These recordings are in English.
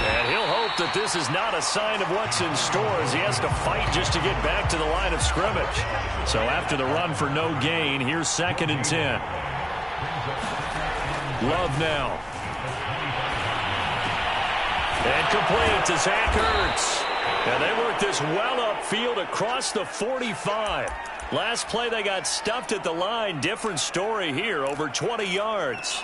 And he'll hope that this is not a sign of what's in store as he has to fight just to get back to the line of scrimmage. So after the run for no gain, here's 2nd and 10. Love now. And complete to Zach Ertz. And they work this well upfield across the 45. Last play they got stuffed at the line. Different story here, over 20 yards.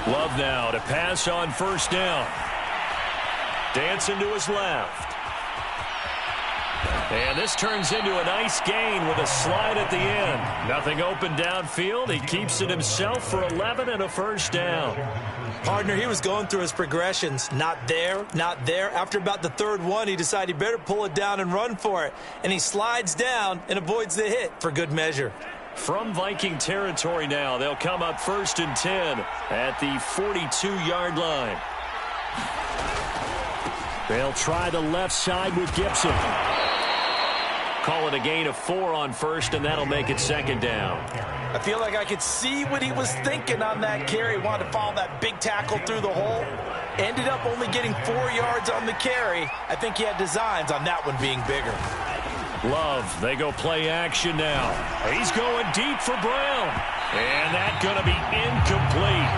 Love now to pass on 1st down. Dancing to his left. And this turns into a nice gain with a slide at the end. Nothing open downfield. He keeps it himself for 11 and a 1st down. Partner, he was going through his progressions. Not there, not there. After about the 3rd one, he decided he better pull it down and run for it. And he slides down and avoids the hit for good measure. From Viking territory now, they'll come up 1st and 10 at the 42-yard line. They'll try the left side with Gibson. Call it a gain of 4 on 1st, and that'll make it 2nd down. I feel like I could see what he was thinking on that carry. Wanted to follow that big tackle through the hole. Ended up only getting 4 yards on the carry. I think he had designs on that one being bigger. Love, they go play action now. He's going deep for Brown. And that's going to be incomplete.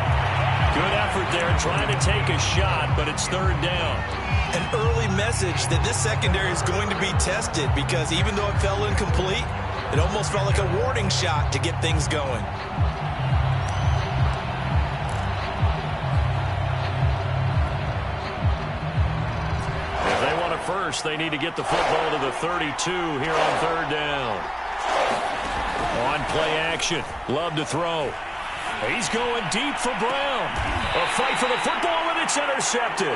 Good effort there trying to take a shot, but it's 3rd down. An early message that this secondary is going to be tested because even though it fell incomplete, it almost felt like a warning shot to get things going. If they want a first, they need to get the football to the 32 here on 3rd down. On play action, Love to throw. He's going deep for Brown. A fight for the football, and it's intercepted.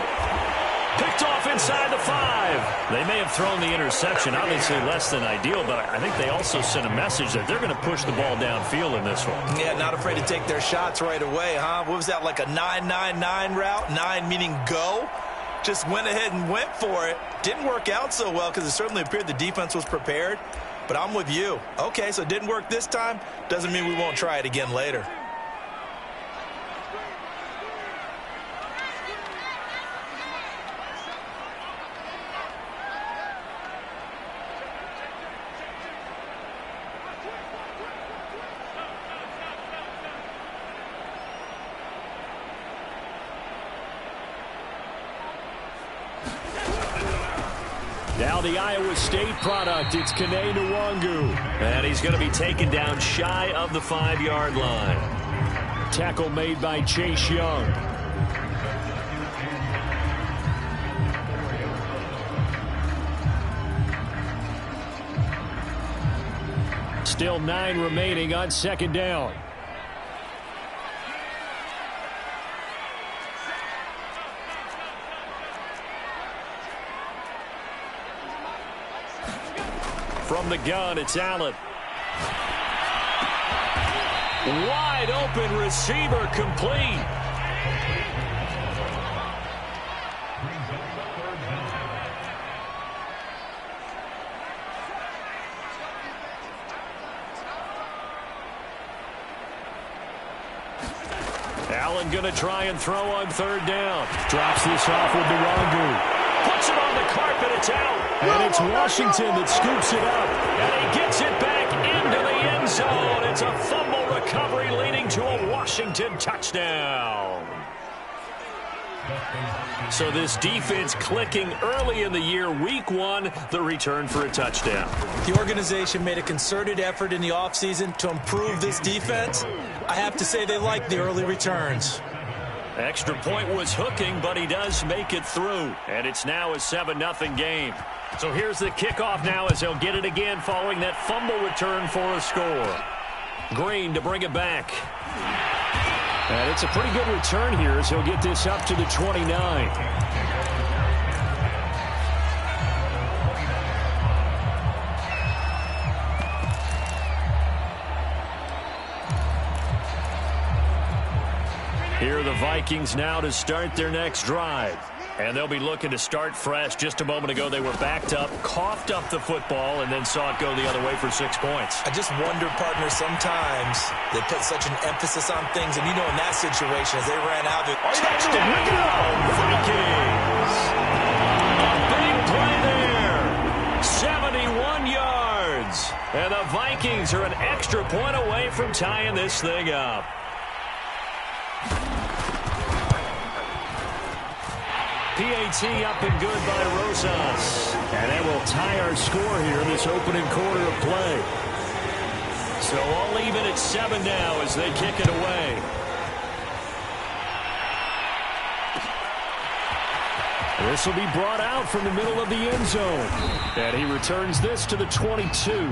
Picked off inside the 5. They may have thrown the interception, obviously less than ideal, but I think they also sent a message that they're going to push the ball downfield in this one. Yeah, not afraid to take their shots right away, huh? What was that, like a 9-9-9 route? 9 meaning go? Just went ahead and went for it. Didn't work out so well because it certainly appeared the defense was prepared, but I'm with you. Okay, so it didn't work this time. Doesn't mean we won't try it again later. Now the Iowa State product, it's Kene Nwangu. And he's going to be taken down shy of the 5-yard line. Tackle made by Chase Young. Still 9 remaining on 2nd down. From the gun, it's Allen. Wide open receiver complete. Allen going to try and throw on 3rd down. Drops this off with Nwangu. Puts it on the carpet. It's out. And it's Washington that scoops it up. And he gets it back into the end zone. It's a fumble recovery leading to a Washington touchdown. So this defense clicking early in the year. Week 1, the return for a touchdown. The organization made a concerted effort in the offseason to improve this defense. I have to say they like the early returns. Extra point was hooking, but he does make it through. And it's now a 7-0 game. So here's the kickoff now as he'll get it again following that fumble return for a score. Green to bring it back. And it's a pretty good return here as he'll get this up to the 29. Here are the Vikings now to start their next drive. And they'll be looking to start fresh. Just a moment ago, they were backed up, coughed up the football, and then saw it go the other way for 6 points. I just wonder, partner, sometimes they put such an emphasis on things. And, you know, in that situation, as they ran out of it, touchdown, Vikings! A big play there. 71 yards. And the Vikings are an extra point away from tying this thing up. PAT up and good by Rosas. And that will tie our score here in this opening quarter of play. So all even at 7 now as they kick it away. This will be brought out from the middle of the end zone. And he returns this to the 22.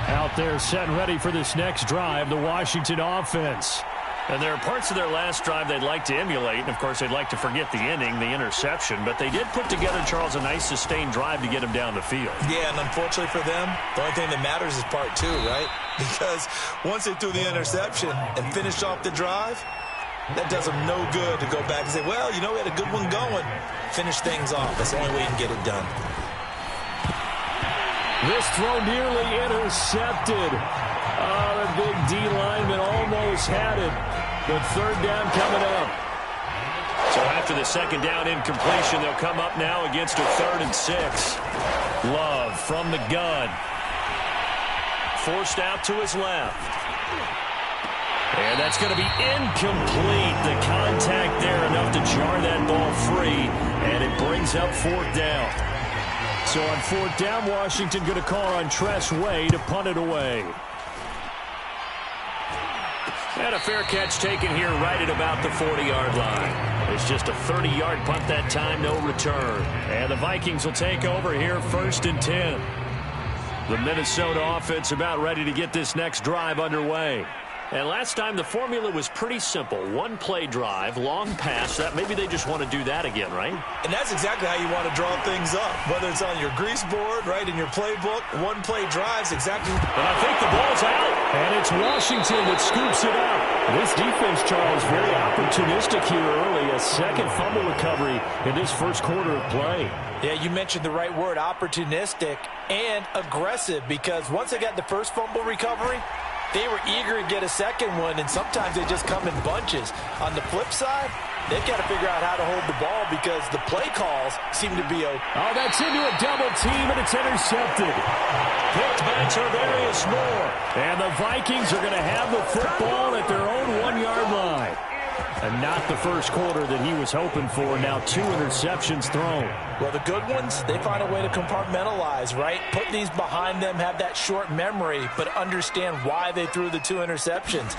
Out there set and ready for this next drive, the Washington offense. And there are parts of their last drive they'd like to emulate. And, of course, they'd like to forget the inning, the interception. But they did put together, Charles, a nice sustained drive to get him down the field. Yeah, and unfortunately for them, the only thing that matters is part 2, right? Because once they threw the interception and finished off the drive, that does them no good to go back and say, well, you know, we had a good one going. Finish things off. That's the only way you can get it done. This throw nearly intercepted. Oh, the big D lineman almost had it. But third down coming up. So after the second down incompletion, they'll come up now against a 3rd and 6. Love from the gun. Forced out to his left. And that's going to be incomplete. The contact there enough to jar that ball free. And it brings up 4th down. So on 4th down, Washington going to call on Tress Way to punt it away. And a fair catch taken here right at about the 40-yard line. It's just a 30-yard punt that time, no return. And the Vikings will take over here 1st and 10. The Minnesota offense about ready to get this next drive underway. And last time the formula was pretty simple. 1-play drive, long pass. That maybe they just want to do that again, right? And that's exactly how you want to draw things up. Whether it's on your grease board, right, in your playbook, 1-play drives exactly. And I think the ball's out. And it's Washington that scoops it up. This defense, Charles, very opportunistic here early. A second fumble recovery in this first quarter of play. Yeah, you mentioned the right word, opportunistic and aggressive, because once they got the first fumble recovery, they were eager to get a second one, and sometimes they just come in bunches. On the flip side, they've got to figure out how to hold the ball because the play calls seem to be okay. Oh, that's into a double team, and it's intercepted. Picked by Tarvarius Moore. And the Vikings are going to have the football at their own 1-yard line. And not the first quarter that he was hoping for. Now 2 interceptions thrown. Well, the good ones, they find a way to compartmentalize, right? Put these behind them, have that short memory, but understand why they threw the 2 interceptions.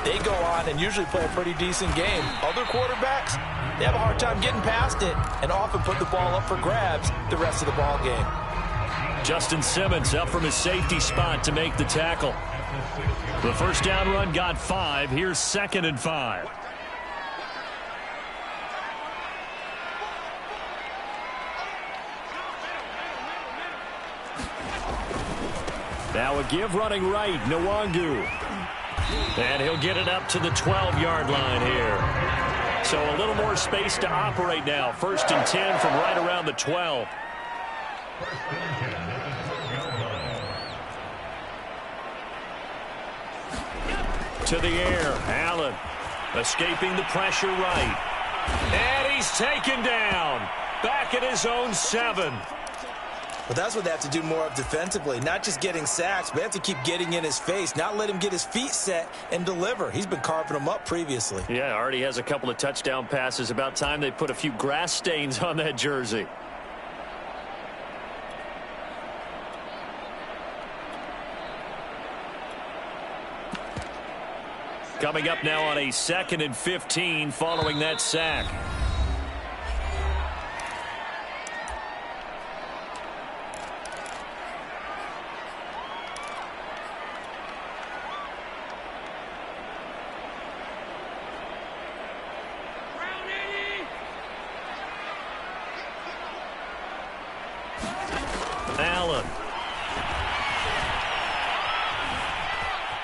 They go on and usually play a pretty decent game. Other quarterbacks, they have a hard time getting past it and often put the ball up for grabs the rest of the ball game. Justin Simmons up from his safety spot to make the tackle. The first down run got 5. Here's 2nd and 5. Now a give running right, Nwangu. And he'll get it up to the 12-yard line here. So a little more space to operate now. 1st and 10 from right around the 12. To the air, Allen escaping the pressure right. And he's taken down. Back at his own 7. But that's what they have to do more of defensively. Not just getting sacks, but they have to keep getting in his face. Not let him get his feet set and deliver. He's been carving them up previously. Yeah, already has a couple of touchdown passes. About time they put a few grass stains on that jersey. Coming up now on a 2nd and 15 following that sack.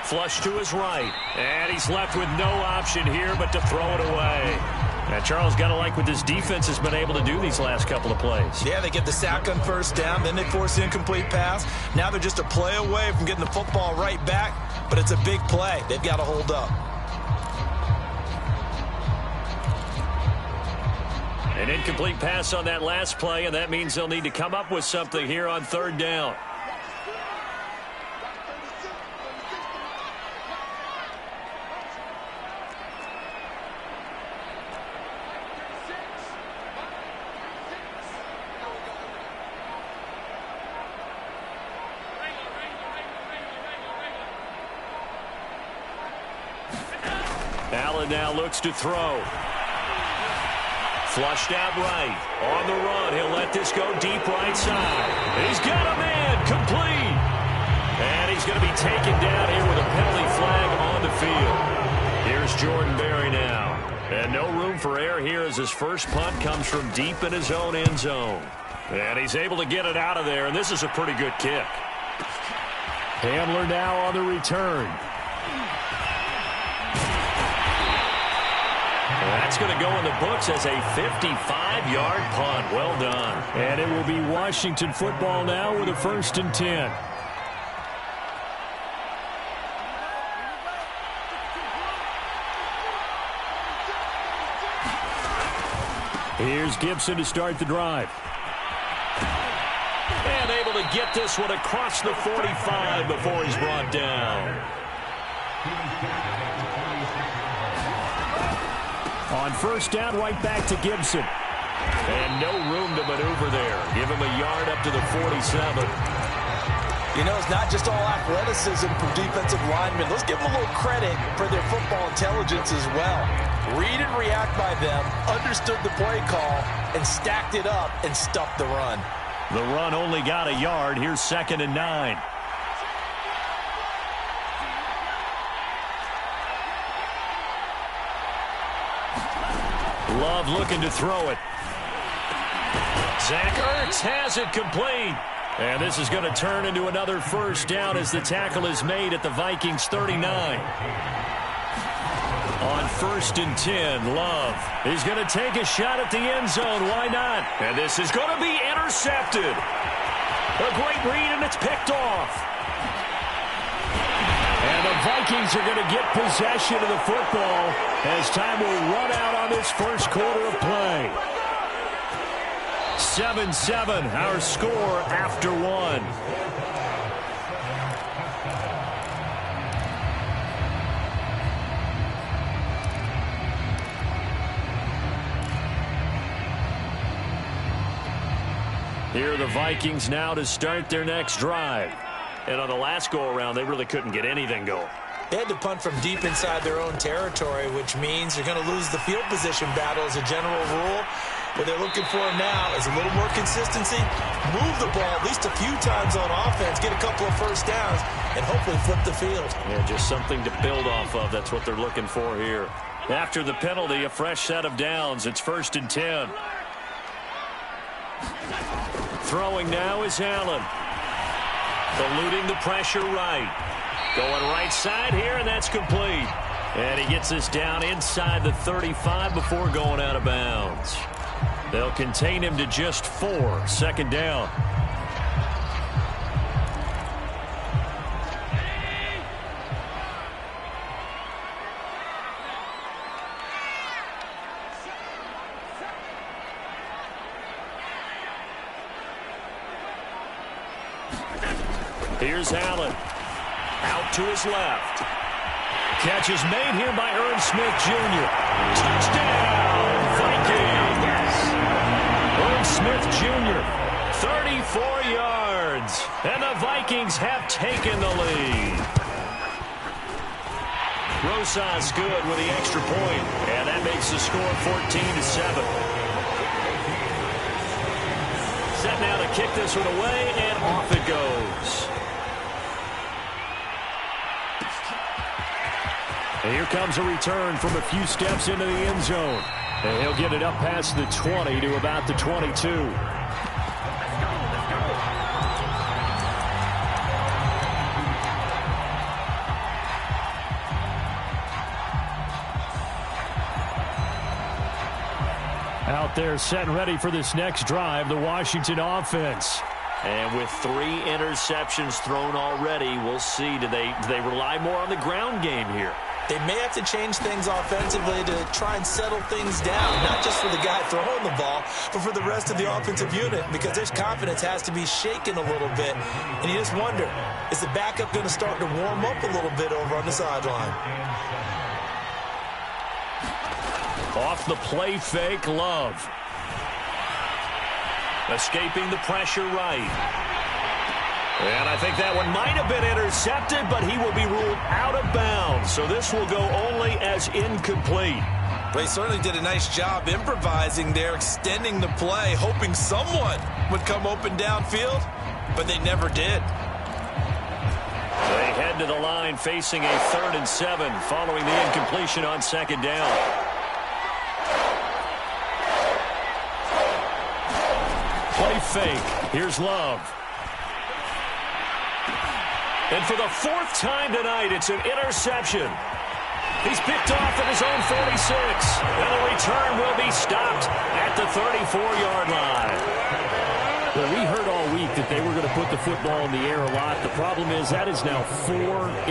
Flush to his right. And he's left with no option here but to throw it away. Now, Charles, got to like what this defense has been able to do these last couple of plays. Yeah, they get the sack on first down, then they force the incomplete pass. Now they're just a play away from getting the football right back, but it's a big play. They've got to hold up. An incomplete pass on that last play, and that means they'll need to come up with something here on third down. Allen now looks to throw. Flushed out right. On the run. He'll let this go deep right side. He's got a man. Complete. And he's going to be taken down here with a penalty flag on the field. Here's Jordan Berry now. And no room for error here as his first punt comes from deep in his own end zone. And he's able to get it out of there, and this is a pretty good kick. Hamler now on the return. That's going to go in the books as a 55-yard punt. Well done. And it will be Washington football now with a 1st and 10. Here's Gibson to start the drive. And able to get this one across the 45 before he's brought down. On first down, right back to Gibson. And no room to maneuver there. Give him a yard up to the 47. You know, it's not just all athleticism from defensive linemen. Let's give them a little credit for their football intelligence as well. Read and react by them, understood the play call, and stacked it up and stuffed the run. The run only got a yard. Here's 2nd and 9. Love looking to throw it. Zach Ertz has it complete. And this is going to turn into another first down as the tackle is made at the Vikings 39. On 1st and 10, Love is going to take a shot at the end zone. Why not? And this is going to be intercepted. A great read, and it's picked off. And the Vikings are going to get possession of the football as time will run out on this first quarter of play. 7-7, our score after one. Here are the Vikings now to start their next drive. And on the last go-around, they really couldn't get anything going. They had to punt from deep inside their own territory, which means they're going to lose the field position battle as a general rule. What they're looking for now is a little more consistency, move the ball at least a few times on offense, get a couple of first downs, and hopefully flip the field. Yeah, just something to build off of. That's what they're looking for here. After the penalty, a fresh set of downs. It's 1st and 10. Throwing now is Allen. Eluding the pressure right. Going right side here, and that's complete. And he gets this down inside the 35 before going out of bounds. They'll contain him to just 4. 2nd down. Here's Allen. Out to his left. Catch is made here by Ern Smith Jr. Touchdown, Vikings! Ern Smith Jr., 34 yards. And the Vikings have taken the lead. Rosas good with the extra point. And that makes the score 14-7. Set now to kick this one away, and off it goes. And here comes a return from a few steps into the end zone. And he'll get it up past the 20 to about the 22. out there set and ready for this next drive, the Washington offense. And with 3 interceptions thrown already, we'll see. Do they rely more on the ground game here? They may have to change things offensively to try and settle things down, not just for the guy throwing the ball, but for the rest of the offensive unit, because their confidence has to be shaken a little bit. And you just wonder, is the backup going to start to warm up a little bit over on the sideline? Off the play fake, Love. Escaping the pressure right. And I think that one might have been intercepted, but he will be ruled out of bounds. So this will go only as incomplete. They certainly did a nice job improvising there, extending the play, hoping someone would come open downfield, but they never did. They head to the line facing a 3rd and 7 following the incompletion on 2nd down. Play fake. Here's Love. And for the 4th time tonight, it's an interception. He's picked off at his own 46. And the return will be stopped at the 34-yard line. Well, we heard all week that they were going to put the football in the air a lot. The problem is that is now 4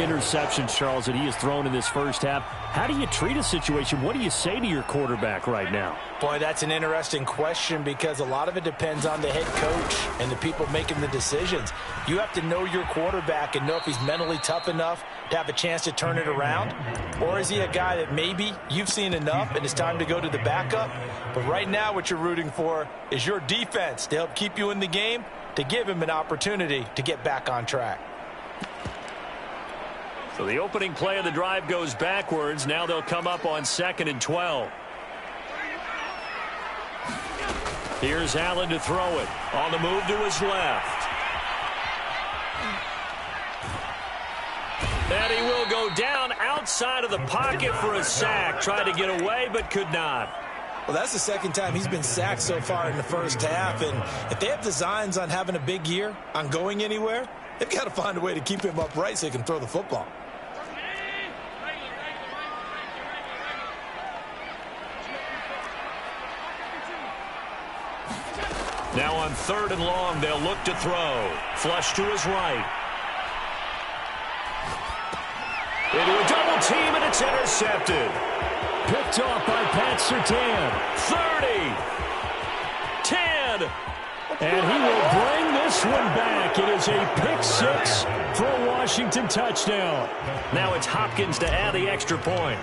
interceptions, Charles, that he has thrown in this first half. How do you treat a situation? What do you say to your quarterback right now? Boy, that's an interesting question because a lot of it depends on the head coach and the people making the decisions. You have to know your quarterback and know if he's mentally tough enough to have a chance to turn it around. Or is he a guy that maybe you've seen enough and it's time to go to the backup? But right now what you're rooting for is your defense to help keep you in the game, to give him an opportunity to get back on track. So the opening play of the drive goes backwards. Now they'll come up on 2nd and 12. Here's Allen to throw it. On the move to his left. And he will go down outside of the pocket for a sack. Tried to get away, but could not. Well, that's the 2nd time he's been sacked so far in the first half. And if they have designs on having a big year, on going anywhere, they've got to find a way to keep him upright so he can throw the football. Now on 3rd and long, they'll look to throw. Flush to his right. Into a double team, and it's intercepted. Picked off by Pat Surtain. 30. 10. And he will bring this one back. It is a pick 6 for a Washington touchdown. Now it's Hopkins to add the extra point.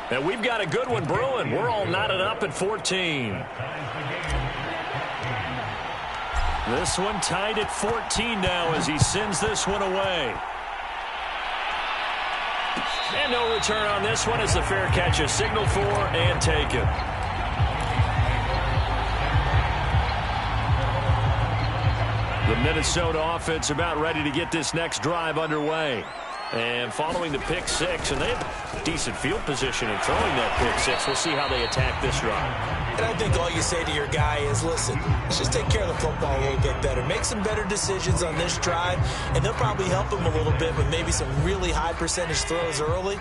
And we've got a good one brewing. We're all knotted up at 14. This one tied at 14 now as he sends this one away. And no return on this one as the fair catch is signaled for and taken. The Minnesota offense about ready to get this next drive underway. And following the pick 6, and they have decent field position in throwing that pick 6. We'll see how they attack this drive. And I think all you say to your guy is, listen, let's just take care of the football a little bit better. Make some better decisions on this drive, and they'll probably help him a little bit with maybe some really high percentage throws early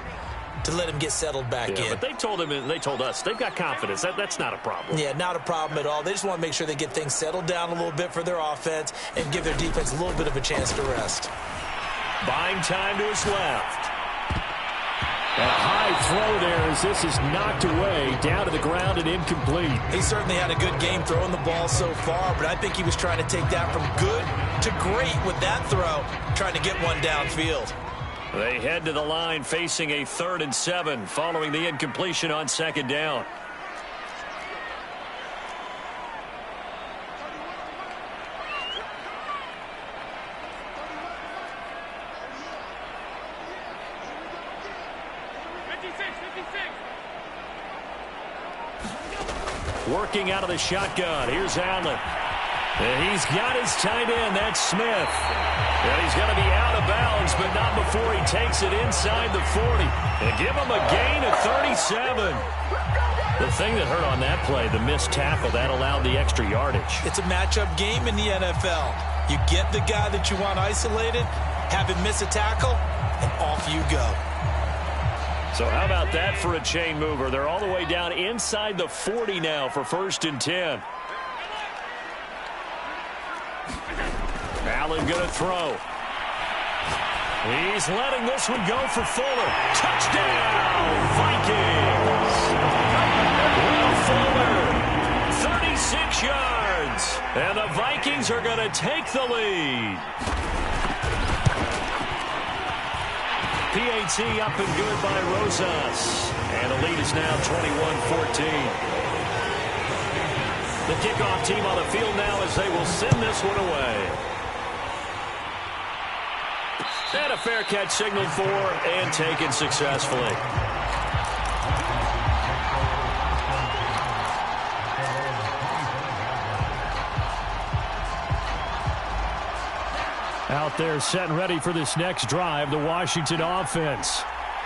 to let him get settled back in. But they told him and they told us they've got confidence. That's not a problem. Yeah, not a problem at all. They just want to make sure they get things settled down a little bit for their offense and give their defense a little bit of a chance to rest. Buying time to his left. A high throw there as this is knocked away, down to the ground and incomplete. He certainly had a good game throwing the ball so far, but I think he was trying to take that from good to great with that throw, trying to get one downfield. They head to the line facing a 3rd and 7 following the incompletion on 2nd down. Working out of the shotgun. Here's Allen. And he's got his tight end. That's Smith. And he's going to be out of bounds, but not before he takes it inside the 40. And give him a gain of 37. The thing that hurt on that play, the missed tackle, that allowed the extra yardage. It's a matchup game in the NFL. You get the guy that you want isolated, have him miss a tackle, and off you go. So how about that for a chain mover? They're all the way down inside the 40 now for 1st and 10. Allen going to throw. He's letting this one go for Fuller. Touchdown, Vikings! Will Fuller, 36 yards. And the Vikings are going to take the lead. PAT up and good by Rosas. And the lead is now 21-14. The kickoff team on the field now as they will send this one away. And a fair catch signaled for and taken successfully. Out there set and ready for this next drive, the Washington offense.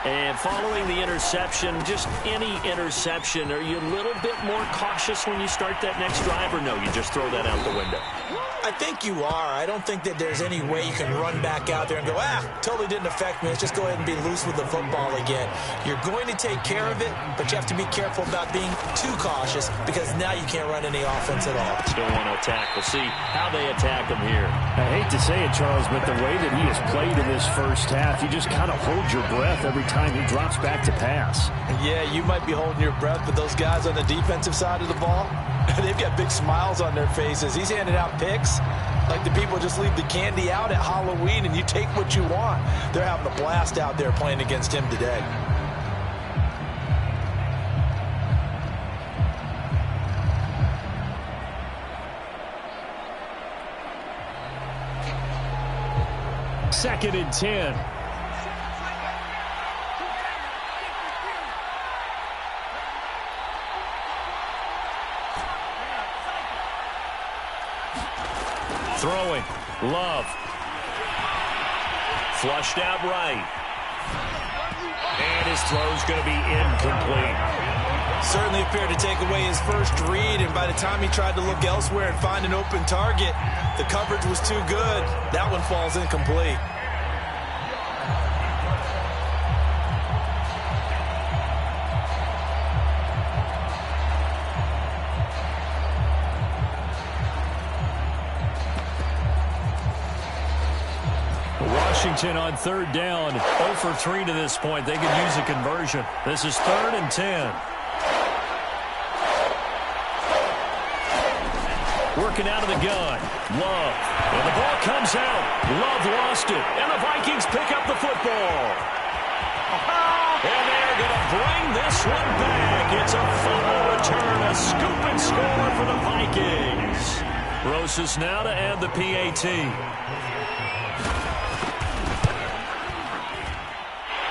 And following the interception, just any interception, are you a little bit more cautious when you start that next drive, or no, you just throw that out the window? I think you are. I don't think that there's any way you can run back out there and go, totally didn't affect me. Let's just go ahead and be loose with the football again. You're going to take care of it, but you have to be careful about being too cautious because now you can't run any offense at all. Still want to attack. We'll see how they attack him here. I hate to say it, Charles, but the way that he has played in this first half, you just kind of hold your breath every time he drops back to pass. Yeah, you might be holding your breath, but those guys on the defensive side of the ball, they've got big smiles on their faces. He's handing out picks like the people just leave the candy out at Halloween and you take what you want. They're having a blast out there playing against him today. Second and 10. Throwing. Love. Flushed out right. And his throw's going to be incomplete. Certainly appeared to take away his first read, and by the time he tried to look elsewhere and find an open target, the coverage was too good. That one falls incomplete. Washington on 3rd down. 0 for 3 to this point. They could use a conversion. This is 3rd and 10. Working out of the gun. Love. And the ball comes out. Love lost it. And the Vikings pick up the football. And they're going to bring this one back. It's a fumble return. A scoop and score for the Vikings. Rosas now to add the PAT.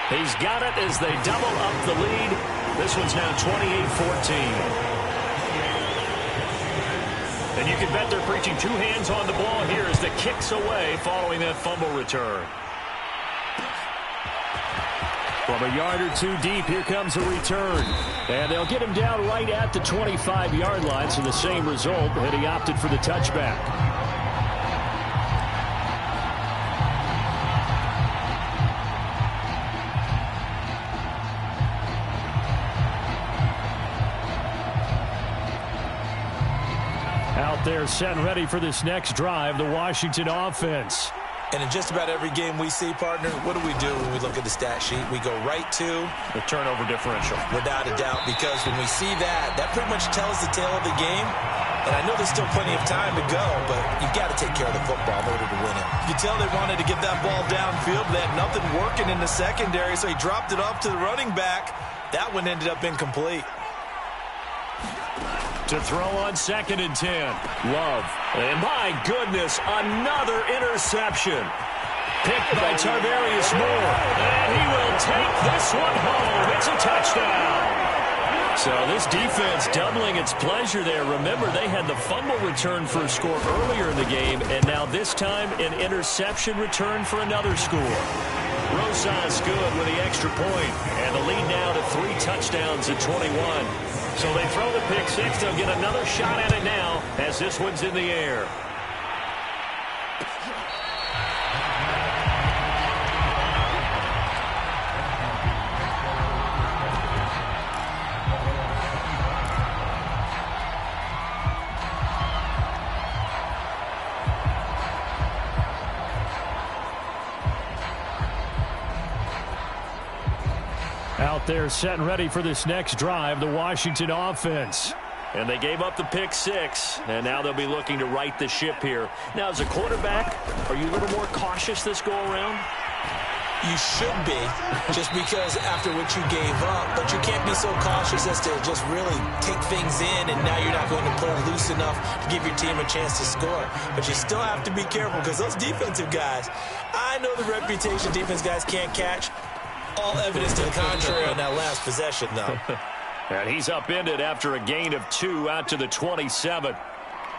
He's got it as they double up the lead. This one's now 28-14. And you can bet they're preaching two hands on the ball here as the kick's away following that fumble return. From a yard or two deep, here comes a return. And they'll get him down right at the 25-yard line, so the same result, and he opted for the touchback. Out there set and ready for this next drive, the Washington offense. And in just about every game we see, partner, what do we do when we look at the stat sheet? We go right to the turnover differential. Without a doubt, because when we see that, that pretty much tells the tale of the game. And I know there's still plenty of time to go, but you've got to take care of the football in order to win it. You can tell they wanted to get that ball downfield. They had nothing working in the secondary, so he dropped it off to the running back. That one ended up incomplete. To throw on 2nd and 10. Love. And my goodness, another interception. Picked by Tarvarius Moore. And he will take this one home. It's a touchdown. So this defense doubling its pleasure there. Remember, they had the fumble return for a score earlier in the game, and now this time an interception return for another score. Rosas good with the extra point, and the lead now to 3 touchdowns at 21. So they throw the pick six. They'll get another shot at it now as this one's in the air. Out there set and ready for this next drive, the Washington offense. And they gave up the pick 6, and now they'll be looking to right the ship here. Now, as a quarterback, are you a little more cautious this go-around? You should be, just because after what you gave up, but you can't be so cautious as to just really take things in, and now you're not going to play loose enough to give your team a chance to score. But you still have to be careful, because those defensive guys, I know the reputation defense guys can't catch. All evidence to the contrary on that last possession, though. And he's upended after a gain of 2 out to the 27.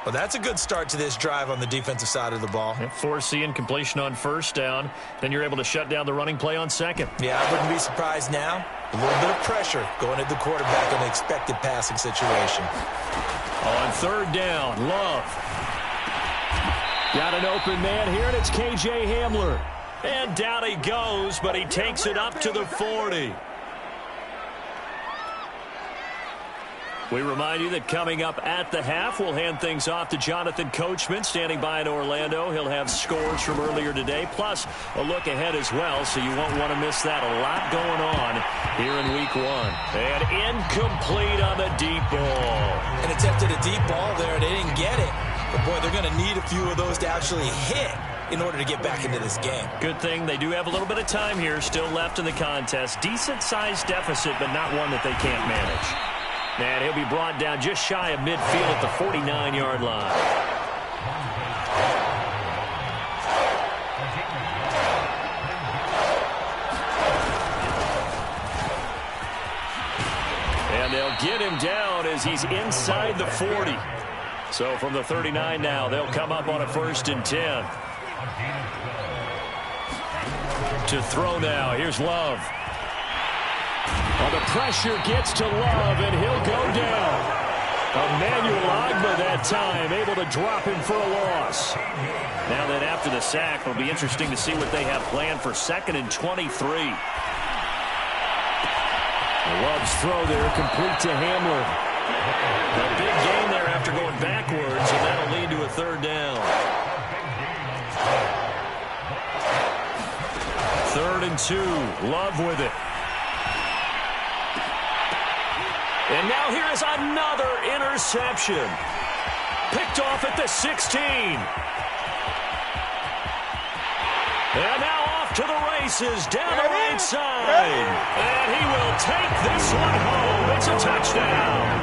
Well, that's a good start to this drive on the defensive side of the ball. Force the incompletion on first down. Then you're able to shut down the running play on second. Yeah, I wouldn't be surprised now. A little bit of pressure going at the quarterback in an expected passing situation. On third down, Love. Got an open man here, and it's K.J. Hamler. And down he goes, but he takes it up to the 40. We remind you that coming up at the half, we'll hand things off to Jonathan Coachman, standing by in Orlando. He'll have scores from earlier today, plus a look ahead as well, so you won't want to miss that. A lot going on here in Week 1. And incomplete on the deep ball. And attempted a deep ball there, and they didn't get it. But, boy, they're going to need a few of those to actually hit in order to get back into this game. Good thing they do have a little bit of time here still left in the contest. Decent-sized deficit, but not one that they can't manage. And he'll be brought down just shy of midfield at the 49-yard line. And they'll get him down as he's inside the 40. So from the 39 now, they'll come up on a 1st and 10. To throw now, here's Love. Well, the pressure gets to Love, and he'll go down. Emmanuel Ogbah that time, able to drop him for a loss. Now then, after the sack, it'll be interesting to see what they have planned for 2nd and 23. Love's throw there, complete to Hamler. A big gain there after going backwards, and that'll lead to a 3rd down. 3rd and 2, Love with it. And now here is another interception. Picked off at the 16. And now off to the races, down the right side. And he will take this one home. It's a touchdown.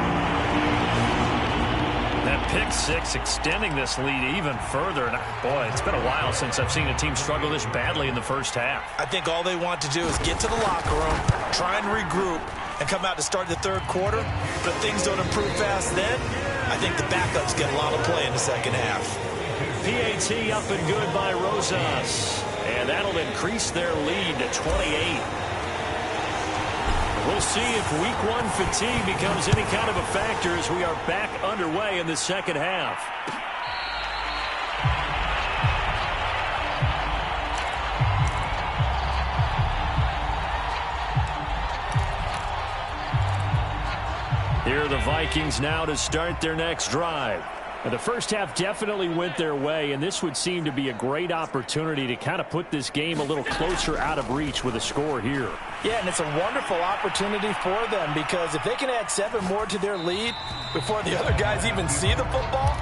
That pick 6 extending this lead even further. And boy, it's been a while since I've seen a team struggle this badly in the first half. I think all they want to do is get to the locker room, try and regroup, and come out to start the 3rd quarter. But if things don't improve fast then, I think the backups get a lot of play in the 2nd half. PAT up and good by Rosas. And that'll increase their lead to 28. We'll see if Week 1 fatigue becomes any kind of a factor as we are back underway in the 2nd half. Here are the Vikings now to start their next drive. Now, the first half definitely went their way, and this would seem to be a great opportunity to kind of put this game a little closer out of reach with a score here. Yeah, and it's a wonderful opportunity for them, because if they can add 7 more to their lead before the other guys even see the football,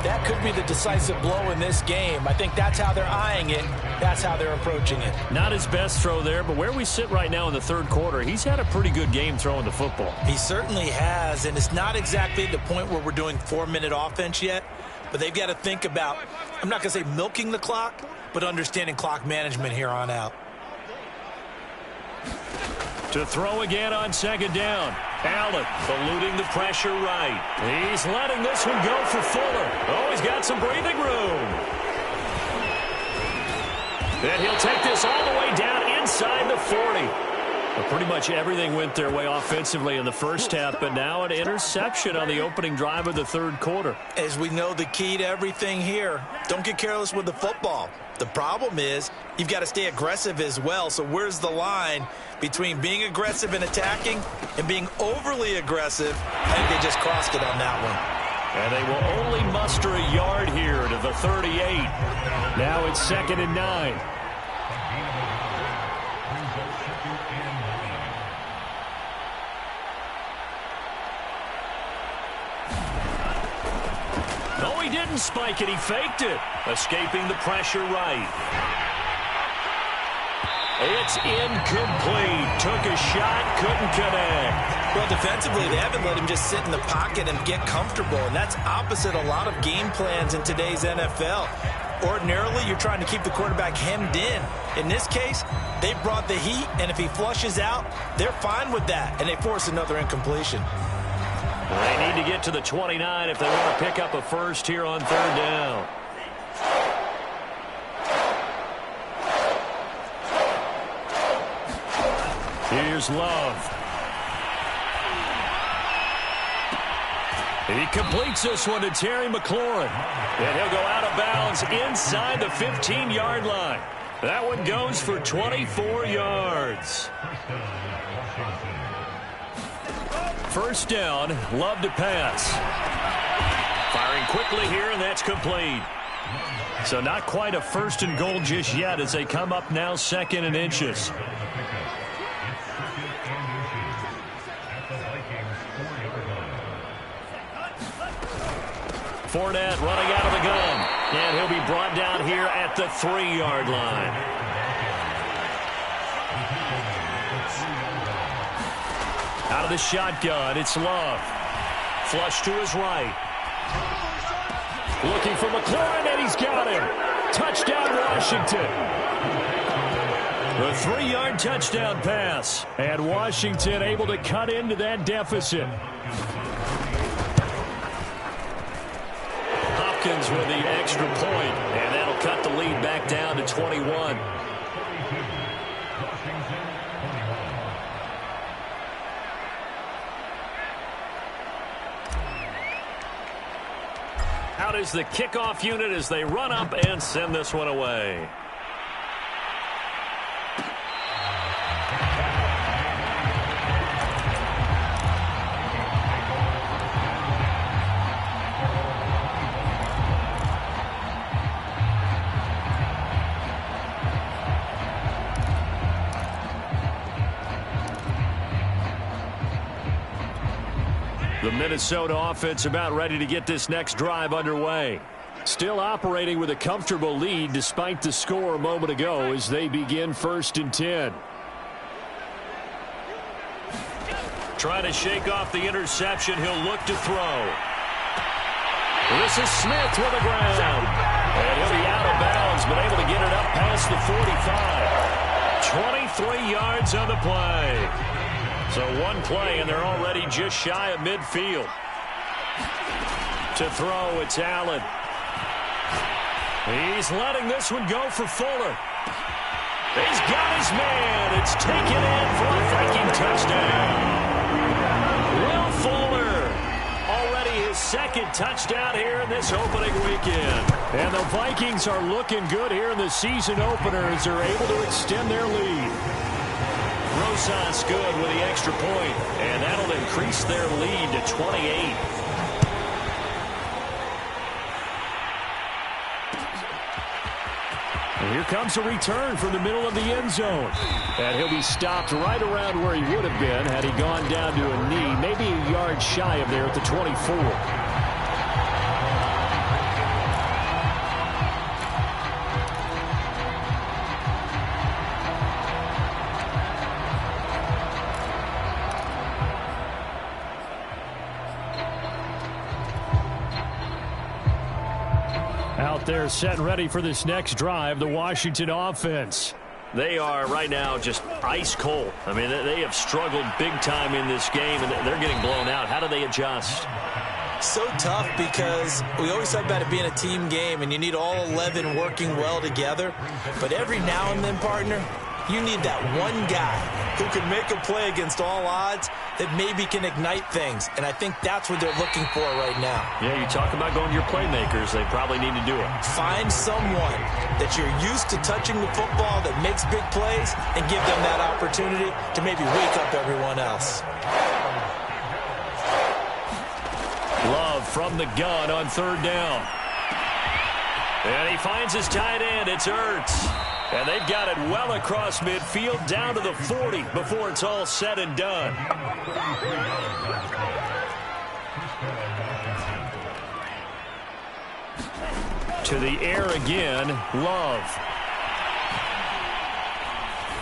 that could be the decisive blow in this game. I think that's how they're eyeing it. That's how they're approaching it. Not his best throw there, but where we sit right now in the 3rd quarter, he's had a pretty good game throwing the football. He certainly has, and it's not exactly the point where we're doing 4-minute offense yet, but they've got to think about, I'm not going to say milking the clock, but understanding clock management here on out. To throw again on 2nd down. Allen eluding the pressure right. He's letting this one go for Fuller. Oh, he's got some breathing room. And he'll take this all the way down inside the 40. Well, pretty much everything went their way offensively in the first half, but now an interception on the opening drive of the 3rd quarter. As we know, the key to everything here, don't get careless with the football. The problem is you've got to stay aggressive as well. So where's the line between being aggressive and attacking and being overly aggressive? I think they just crossed it on that one. And they will only muster a yard here to the 38. Now it's 2nd and 9. didn't spike it. He faked it. Escaping the pressure right. It's incomplete. Took a shot, couldn't connect. Well, defensively, they haven't let him just sit in the pocket and get comfortable, and that's opposite a lot of game plans in today's NFL. Ordinarily, you're trying to keep the quarterback hemmed in. In this case, they brought the heat, and if he flushes out, they're fine with that, and they force another incompletion. They need to get to the 29 if they want to pick up a first here on third down. Here's Love. He completes this one to Terry McLaurin. And he'll go out of bounds inside the 15-yard line. That one goes for 24 yards. First down, Love to pass. Firing quickly here, and that's complete. So not quite a first and goal just yet as they come up now second and inches. Fournette running out of the gun. And he'll be brought down here at the 3-yard line. Out of the shotgun, it's Love. Flush to his right. Looking for McLaurin, and he's got him. Touchdown, Washington. A 3-yard touchdown pass. And Washington able to cut into that deficit. Hopkins with the extra point, and that'll cut the lead back down to 21. Out is the kickoff unit as they run up and send this one away. The Minnesota offense about ready to get this next drive underway. Still operating with a comfortable lead despite the score a moment ago as they begin 1st and 10. Trying to shake off the interception. He'll look to throw. This is Smith with the ground. And he'll be out of bounds, but able to get it up past the 45. 23 yards on the play. So one play, and they're already just shy of midfield. To throw, it's Allen. He's letting this one go for Fuller. He's got his man. It's taken in for a Viking touchdown. Will Fuller, already his second touchdown here in this opening weekend. And the Vikings are looking good here in the season opener as they're able to extend their lead. Rosas good with the extra point, and that'll increase their lead to 28. And here comes a return from the middle of the end zone. And he'll be stopped right around where he would have been had he gone down to a knee, maybe a yard shy of there at the 24. Out there set and ready for this next drive, the Washington offense. They are right now just ice cold. I mean, they have struggled big time in this game, and they're getting blown out. How do they adjust? So tough because we always talk about it being a team game, and you need all 11 working well together. But every now and then, partner, you need that one guy who can make a play against all odds that maybe can ignite things. And I think that's what they're looking for right now. Yeah, you talk about going to your playmakers. They probably need to do it. Find someone that you're used to touching the football that makes big plays and give them that opportunity to maybe wake up everyone else. Love from the gun on third down. And he finds his tight end. It's Ertz. And they've got it well across midfield down to the 40 before it's all said and done. To the air again, Love.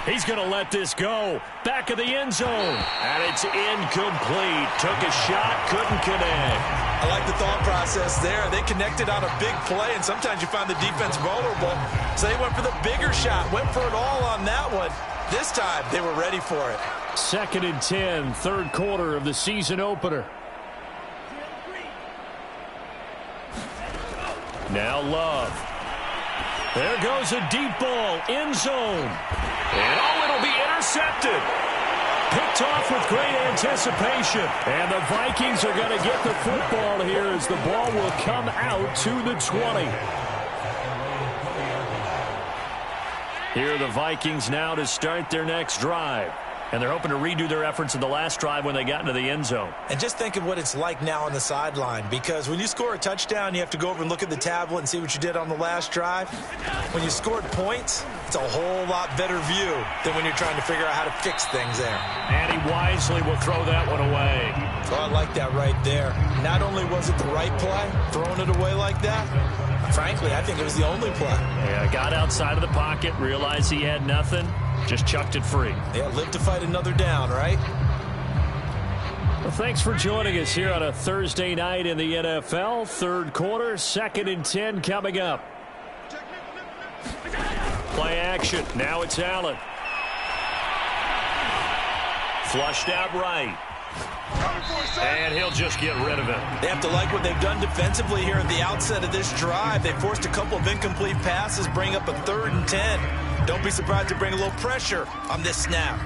He's going to let this go. Back of the end zone. And it's incomplete. Took a shot, couldn't connect. I like the thought process there. They connected on a big play, and sometimes you find the defense vulnerable. So they went for the bigger shot, went for it all on that one. This time, they were ready for it. 2nd and 10, third quarter of the season opener. Now Love. There goes a deep ball, end zone. And oh, it'll be intercepted. Picked off with great anticipation. And the Vikings are going to get the football here as the ball will come out to the 20. Here are the Vikings now to start their next drive. And they're hoping to redo their efforts in the last drive when they got into the end zone. And just think of what it's like now on the sideline, because when you score a touchdown, you have to go over and look at the tablet and see what you did on the last drive. When you scored points, it's a whole lot better view than when you're trying to figure out how to fix things there. And he wisely will throw that one away. Oh, I like that right there. Not only was it the right play, throwing it away like that, frankly, I think it was the only play. Yeah, got outside of the pocket, realized he had nothing, just chucked it free. Yeah, live to fight another down, right? Well, thanks for joining us here on a Thursday night in the NFL. Third quarter, 2nd and 10 coming up. Play action. Now it's Allen. Flushed out right. And he'll just get rid of it. They have to like what they've done defensively here at the outset of this drive. They forced a couple of incomplete passes, bring up a 3rd and 10. Don't be surprised to bring a little pressure on this snap.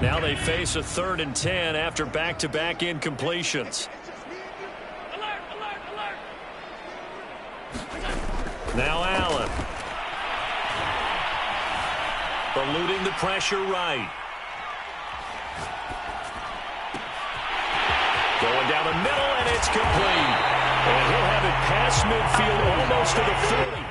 Now they face a 3rd and 10 after back-to-back incompletions. Now Allen. Eluding the pressure right. Going down the middle, and it's complete. And he'll have it past midfield almost to the 30.